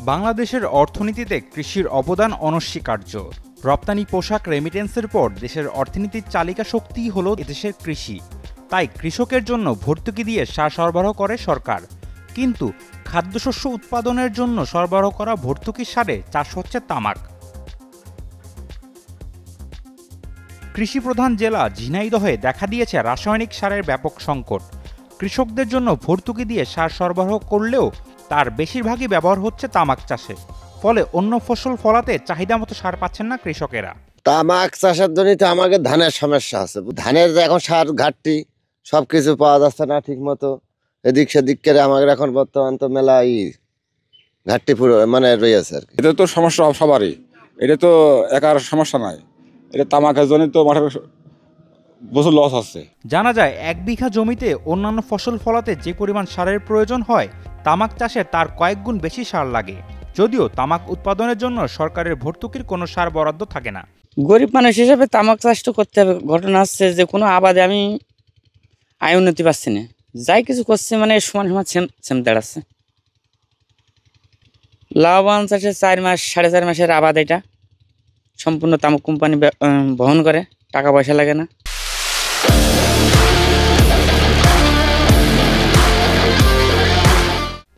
বাংলাদেশের অর্থনীতিতে কৃষির অবদান অনস্বীকার্য। রপ্তানি পোশাক রেমিটেন্সের পর দেশের অর্থনীতির চালিকা শক্তিই হলো এদেশের কৃষি। তাই কৃষকের জন্য ভর্তুকি দিয়ে সার সরবরাহ করে সরকার। কিন্তু খাদ্যশস্য উৎপাদনের জন্য সরবরাহ করা ভর্তুকির সারে চাষ হচ্ছে তামাক। কৃষিপ্রধান জেলা ঝিনাইদহে দেখা দিয়েছে রাসায়নিক সারের ব্যাপক সংকট। কৃষকদের জন্য ভর্তুকি দিয়ে সার সরবরাহ করলেও তার বেশিরভাগই ব্যবহার হচ্ছে তামাক চাষে। ফলে অন্য ফসল ফলাতে চাহিদা মতো সার পাচ্ছেন না কৃষকেরা। তামাক চাষের জন্য তো আমাদের ধানের সমস্যা আছে। ধানের এখন সার ঘাটতি, সবকিছু পাওয়া যাচ্ছে না ঠিক মতো। এদিক সেদিক করে আমাদের এখন বর্তমান তো মেলা ঘাটতি পুরো রয়েছে আর কি। এটা তো সমস্যা সবারই, এটা তো একার সমস্যা নাই। এটা তামাকের জন্য তো মাঠে প্রচুর লস হচ্ছে। জানা যায় 1 বিঘা জমিতে অন্যান্য ফসল ফলাতে যে পরিমাণ সারের প্রয়োজন হয়, তামাক চাষে তার কয়েক গুণ বেশি সার লাগে। যদিও তামাক উৎপাদনের জন্য সরকারের ভর্তুকির কোনো সার বরাদ্দ থাকে না। গরিব মানুষ হিসেবে তামাক চাষটা করতে হবে। ঘটনা হচ্ছে যে কোনো আবাদে আমি আয় উন্নতি পাচ্ছি না, যাই কিছু করছে সমান সমান সেম দাঁড়াচ্ছে। লাভবান চাষে 4 মাস 4.5 মাসের আবাদ, এটা সম্পূর্ণ তামাক কোম্পানি বহন করে, টাকা পয়সা লাগে না।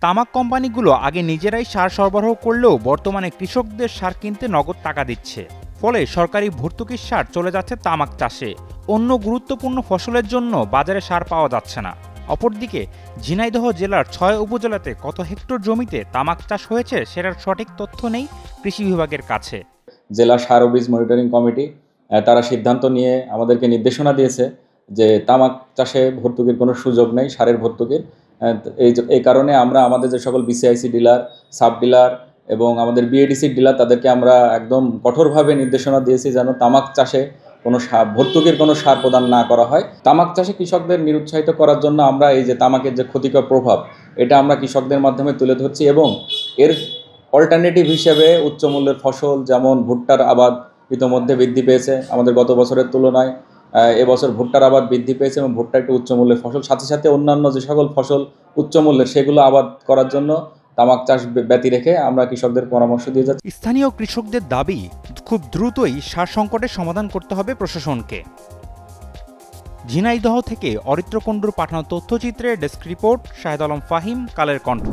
তামাক কোম্পানিগুলো আগে নিজেরাই সার সরবরাহ করলেও বর্তমানে কৃষকদের সার কিনতে নগদ টাকা দিচ্ছে। ফলে সরকারি ভর্তুকির সার চলে যাচ্ছে তামাক চাষে। অন্য গুরুত্বপূর্ণ ফসলের জন্য বাজারে সার পাওয়া যাচ্ছে না। অপরদিকে ঝিনাইদহ জেলার 6 উপজেলাতে কত হেক্টর জমিতে তামাক চাষ হয়েছে সেটার সঠিক তথ্য নেই কৃষি বিভাগের কাছে। জেলা সার ও বীজ মনিটরিং কমিটি তারা সিদ্ধান্ত নিয়ে আমাদেরকে নির্দেশনা দিয়েছে যে তামাক চাষে ভর্তুকির কোনো সুযোগ নেই, সারের ভর্তুকির। এই কারণে আমরা আমাদের যে সকল বিসিআইসি ডিলার, সাব ডিলার এবং আমাদের বিএডিসি ডিলার, তাদেরকে আমরা একদম কঠোরভাবে নির্দেশনা দিয়েছি যেন তামাক চাষে কোনো ভর্তুকির কোনো সার প্রদান না করা হয়। তামাক চাষে কৃষকদের নিরুৎসাহিত করার জন্য আমরা এই যে তামাকের যে ক্ষতিকর প্রভাব, এটা আমরা কৃষকদের মাধ্যমে তুলে ধরছি এবং এর অল্টারনেটিভ হিসেবে উচ্চমূল্যের ফসল যেমন ভুট্টার আবাদ ইতোমধ্যে বৃদ্ধি পেয়েছে আমাদের গত বছরের তুলনায়। এবছর ভুট্টার আবাদ বৃদ্ধি পেয়েছে এবং ভুট্টা একটি উচ্চমূল্যের ফসল। সাথে সাথে অন্যান্য যে সকল ফসল উচ্চমূল্যের, সেগুলো আবাদ করার জন্য তামাক চাষ ব্যতি রেখে আমরা কৃষকদের পরামর্শ দিয়ে যাচ্ছি। স্থানীয় কৃষকদের দাবি, খুব দ্রুতই সার সংকটের সমাধান করতে হবে প্রশাসনকে। ঝিনাইদহ থেকে অরিত্র কুণ্ডুর পাঠানো তথ্যচিত্রে ডেস্ক রিপোর্ট, শাহেদ আলম ফাহিম, কালের কণ্ঠ।